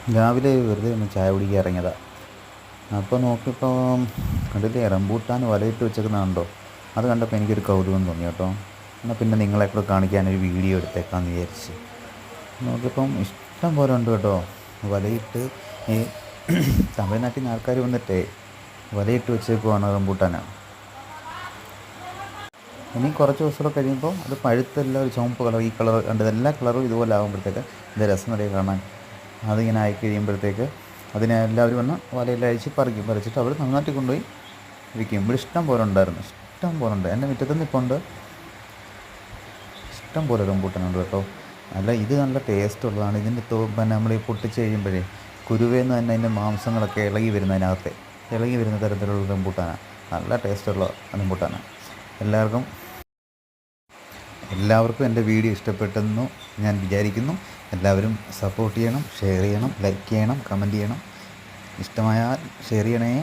രാവിലെ വെറുതെ ഒന്ന് ചായ കുടിക്കാൻ ഇറങ്ങിയതാണ്. അപ്പോൾ നോക്കിയപ്പോൾ കണ്ടില്ലേ, റംബൂട്ടാൻ വലയിട്ട് വെച്ചേക്കുന്നതുണ്ടോ? അത് കണ്ടപ്പോൾ എനിക്കൊരു കൗതുകം തോന്നി കേട്ടോ. എന്നാൽ പിന്നെ നിങ്ങളെ കൂടെ കാണിക്കാനൊരു വീഡിയോ എടുത്തേക്കാമെന്ന് വിചാരിച്ച് നോക്കിയപ്പം ഇഷ്ടം പോലെ ഉണ്ട് കേട്ടോ. വലയിട്ട് ഈ തമിഴ്നാട്ടിൽ നിന്ന് ആൾക്കാർ വന്നിട്ടേ വലയിട്ട് വെച്ചേക്കുവാണ് റംബൂട്ടാൻ. ഇനി കുറച്ച് ദിവസമൊക്കെ കഴിയുമ്പോൾ അത് പഴുത്തെല്ലാം ഒരു ചുവപ്പ് കളർ, ഈ കളർ കണ്ടത് എല്ലാ കളറും ഇതുപോലെ ആകുമ്പോഴത്തേക്ക് ഇത് രസം നിറയെ കാണാൻ. അതിങ്ങനെ ആയി കഴിയുമ്പോഴത്തേക്ക് അതിനെ എല്ലാവരും വന്ന് വലയെല്ലാം അഴിച്ച് പറിച്ചിട്ട് അവർ നന്നായിട്ട് കൊണ്ടുപോയി വിൽക്കും. ഇവിടെ ഇഷ്ടം പോലെ ഉണ്ടായിരുന്നു, ഇഷ്ടം പോലെ ഉണ്ട്. എൻ്റെ മുറ്റത്തുനിന്ന് ഇപ്പോൾ ഉണ്ട്, ഇഷ്ടം പോലെ റംബൂട്ടാനുണ്ട് കേട്ടോ. ഇത് നല്ല ടേസ്റ്റ് ഉള്ളതാണ്. ഇതിൻ്റെ പിന്നെ നമ്മൾ ഈ പൊട്ടിച്ച് കഴിയുമ്പോഴേ കുരുവേന്ന് തന്നെ അതിൻ്റെ മാംസങ്ങളൊക്കെ ഇളകി വരുന്നതിനകത്തെ ഇളകി വരുന്ന തരത്തിലുള്ള റംബൂട്ടാനാണ്. നല്ല ടേസ്റ്റുള്ള റംബൂട്ടാനാണ്. എല്ലാവർക്കും എൻ്റെ വീഡിയോ ഇഷ്ടപ്പെട്ടെന്നു ഞാൻ വിചാരിക്കുന്നു. എല്ലാവരും സപ്പോർട്ട് ചെയ്യണം, ഷെയർ ചെയ്യണം, ലൈക്ക് ചെയ്യണം, കമൻറ്റ് ചെയ്യണം. ഇഷ്ടമായാൽ ഷെയർ ചെയ്യണേ.